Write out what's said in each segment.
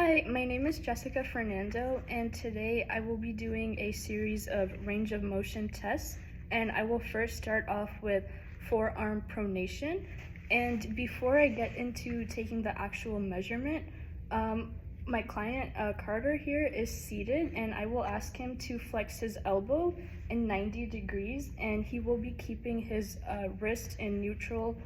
Hi, my name is Jessica Fernando, and today I will be doing a series of range of motion tests. And I will first start off with forearm pronation. And before I get into taking the actual measurement, my client Carter here is seated, and I will ask him to flex his elbow in 90 degrees, and he will be keeping his wrist in neutral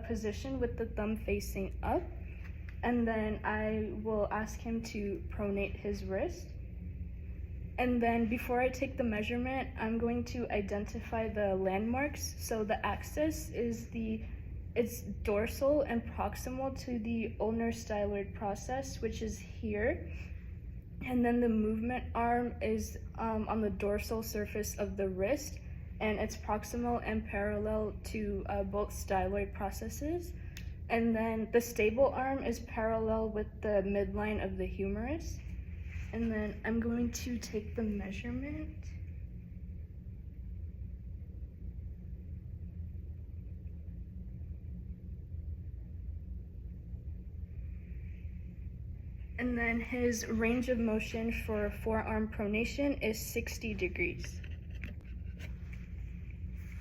position with the thumb facing up. And then I will ask him to pronate his wrist. And then before I take the measurement, I'm going to identify the landmarks. So the axis is it's dorsal and proximal to the ulnar styloid process, which is here. And then the movement arm is on the dorsal surface of the wrist, and it's proximal and parallel to both styloid processes. And then the stable arm is parallel with the midline of the humerus. And then I'm going to take the measurement. And then his range of motion for forearm pronation is 60 degrees.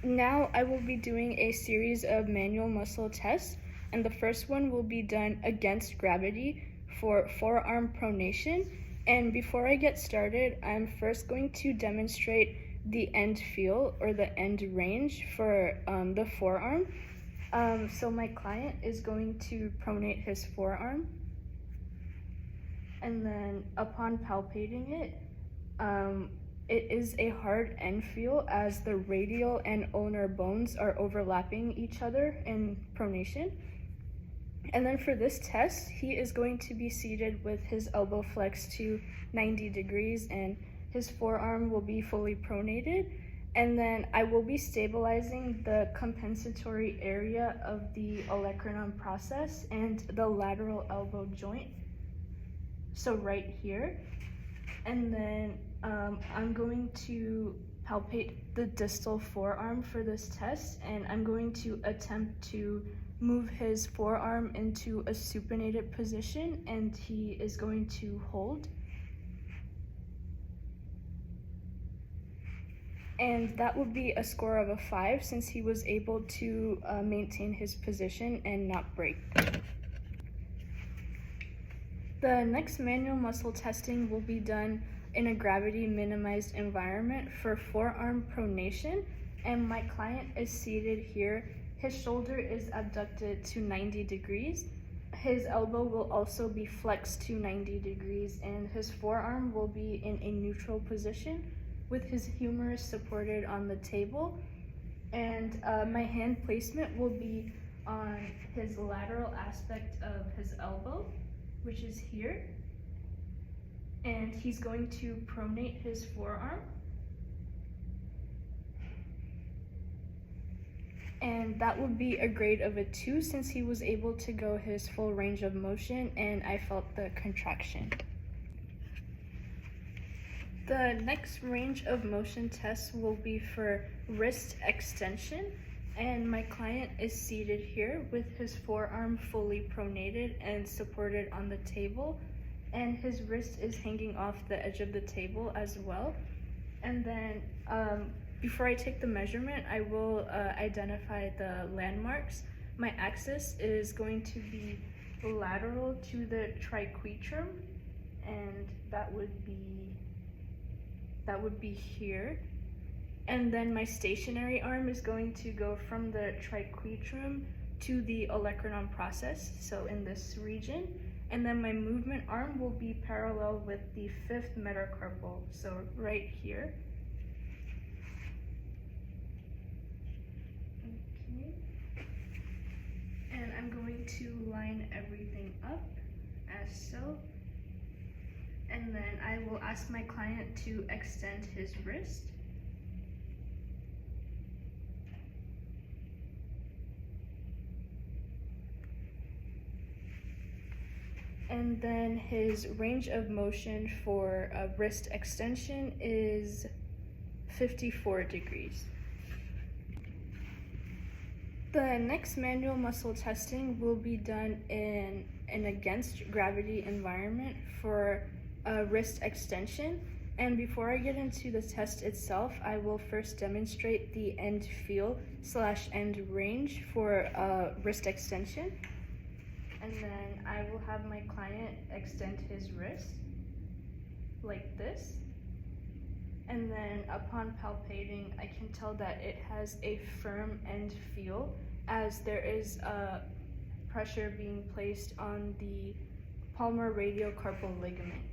Now I will be doing a series of manual muscle tests. And the first one will be done against gravity for forearm pronation. And before I get started, I'm first going to demonstrate the end feel or the end range for the forearm. So my client is going to pronate his forearm. And then upon palpating it, it is a hard end feel as the radial and ulnar bones are overlapping each other in pronation. And then for this test, he is going to be seated with his elbow flexed to 90 degrees and his forearm will be fully pronated. And then I will be stabilizing the compensatory area of the olecranon process and the lateral elbow joint. So right here. And then I'm going to palpate the distal forearm for this test, and I'm going to attempt to move his forearm into a supinated position, and he is going to hold. And that would be a score of a 5 since he was able to maintain his position and not break. The next manual muscle testing will be done in a gravity minimized environment for forearm pronation, and my client is seated here. His shoulder is abducted to 90 degrees. His elbow will also be flexed to 90 degrees, and his forearm will be in a neutral position with his humerus supported on the table. And my hand placement will be on his lateral aspect of his elbow, which is here. And he's going to pronate his forearm. And that would be a grade of a 2 since he was able to go his full range of motion and I felt the contraction. The next range of motion test will be for wrist extension, and my client is seated here with his forearm fully pronated and supported on the table, and his wrist is hanging off the edge of the table as well. And then before I take the measurement, I will identify the landmarks. My axis is going to be lateral to the triquetrum, and that would be here. And then my stationary arm is going to go from the triquetrum to the olecranon process, so in this region. And then my movement arm will be parallel with the 5th metacarpal, so right here. Okay. And I'm going to line everything up as so. And then I will ask my client to extend his wrist. And then his range of motion for wrist extension is 54 degrees. The next manual muscle testing will be done in an against gravity environment for wrist extension. And before I get into the test itself, I will first demonstrate the end feel / end range for wrist extension. And then I will have my client extend his wrist like this. And then upon palpating, I can tell that it has a firm end feel as there is pressure being placed on the palmar radiocarpal ligament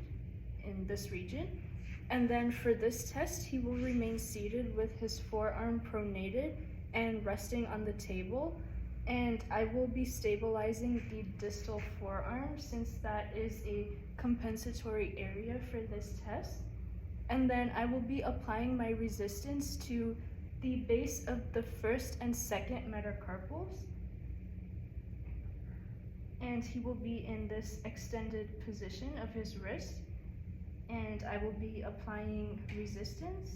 in this region. And then for this test, he will remain seated with his forearm pronated and resting on the table. And I will be stabilizing the distal forearm since that is a compensatory area for this test. And then I will be applying my resistance to the base of the first and second metacarpals. And he will be in this extended position of his wrist. And I will be applying resistance.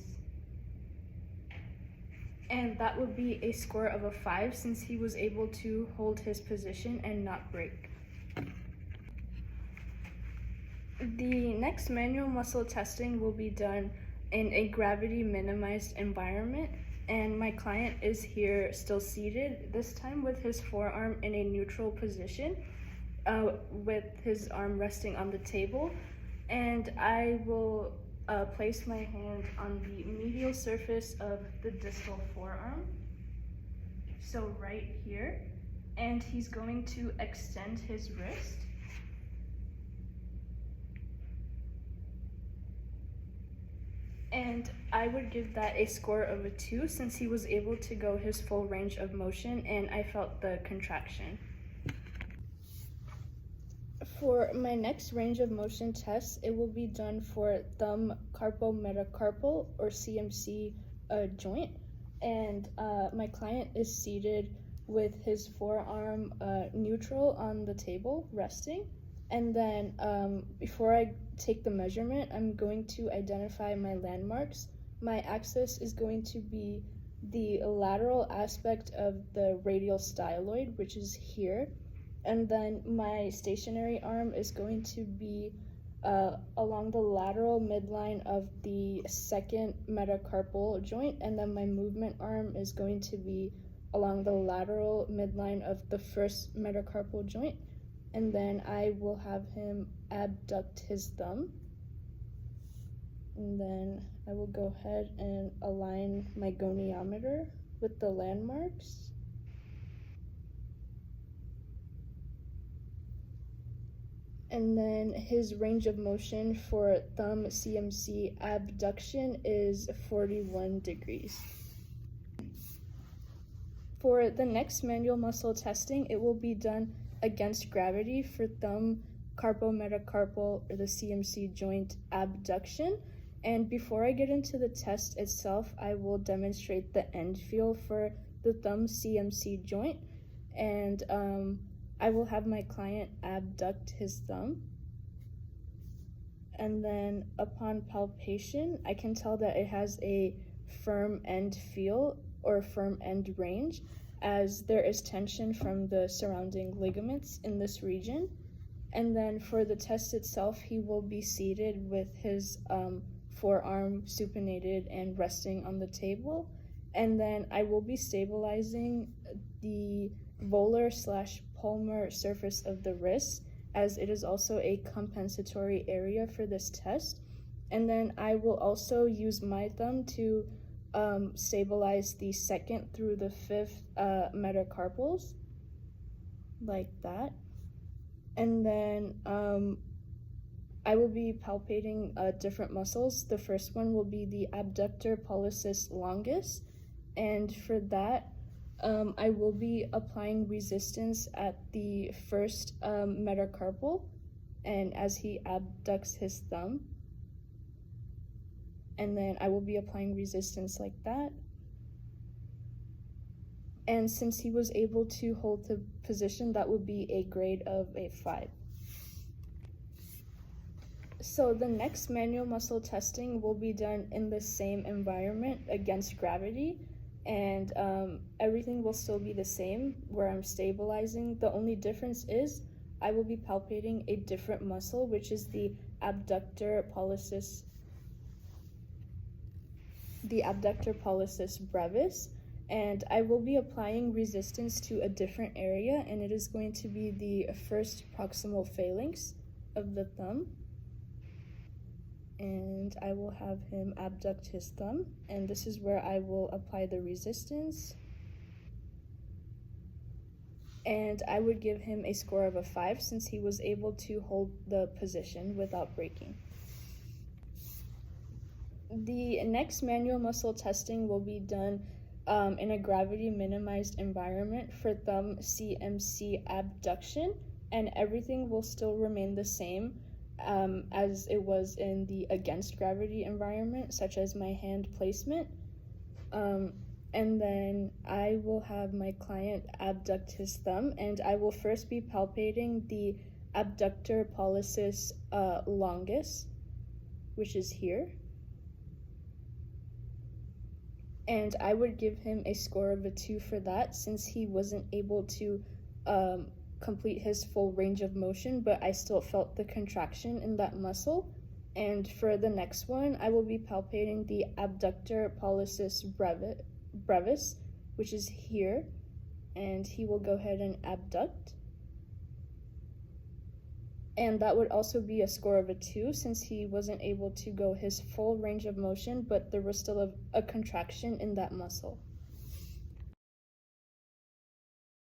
And that would be a score of a 5 since he was able to hold his position and not break. The next manual muscle testing will be done in a gravity minimized environment, and my client is here still seated, this time with his forearm in a neutral position, with his arm resting on the table. And I will place my hand on the medial surface of the distal forearm, so right here, and he's going to extend his wrist. And I would give that a score of a 2 since he was able to go his full range of motion and I felt the contraction. For my next range of motion test, it will be done for thumb carpometacarpal or CMC joint. And my client is seated with his forearm neutral on the table, resting. And then before I take the measurement, I'm going to identify my landmarks. My axis is going to be the lateral aspect of the radial styloid, which is here. And then my stationary arm is going to be along the lateral midline of the second metacarpal joint. And then my movement arm is going to be along the lateral midline of the first metacarpal joint. And then I will have him abduct his thumb. And then I will go ahead and align my goniometer with the landmarks. And then his range of motion for thumb CMC abduction is 41 degrees. For the next manual muscle testing, it will be done against gravity for thumb carpometacarpal or the CMC joint abduction. And before I get into the test itself, I will demonstrate the end feel for the thumb CMC joint. And I will have my client abduct his thumb. And then upon palpation, I can tell that it has a firm end feel or firm end range, as there is tension from the surrounding ligaments in this region. And then for the test itself, he will be seated with his forearm supinated and resting on the table. And then I will be stabilizing the volar / palmar surface of the wrist, as it is also a compensatory area for this test. And then I will also use my thumb to stabilize the second through the fifth metacarpals, like that. And then I will be palpating different muscles. The first one will be the abductor pollicis longus, and for that, I will be applying resistance at the first metacarpal, and as he abducts his thumb. And then I will be applying resistance like that. And since he was able to hold the position, that would be a grade of a 5. So the next manual muscle testing will be done in the same environment against gravity, and everything will still be the same where I'm stabilizing. The only difference is I will be palpating a different muscle, which is the abductor pollicis brevis, and I will be applying resistance to a different area, and it is going to be the first proximal phalanx of the thumb. And I will have him abduct his thumb, and this is where I will apply the resistance. And I would give him a score of a 5 since he was able to hold the position without breaking. The next manual muscle testing will be done in a gravity minimized environment for thumb CMC abduction, and everything will still remain the same as it was in the against gravity environment, such as my hand placement. And then I will have my client abduct his thumb, and I will first be palpating the abductor pollicis longus, which is here. And I would give him a score of a 2 for that since he wasn't able to complete his full range of motion, but I still felt the contraction in that muscle. And for the next one, I will be palpating the abductor pollicis brevis, which is here, and he will go ahead and abduct. And that would also be a score of a 2 since he wasn't able to go his full range of motion, but there was still a contraction in that muscle.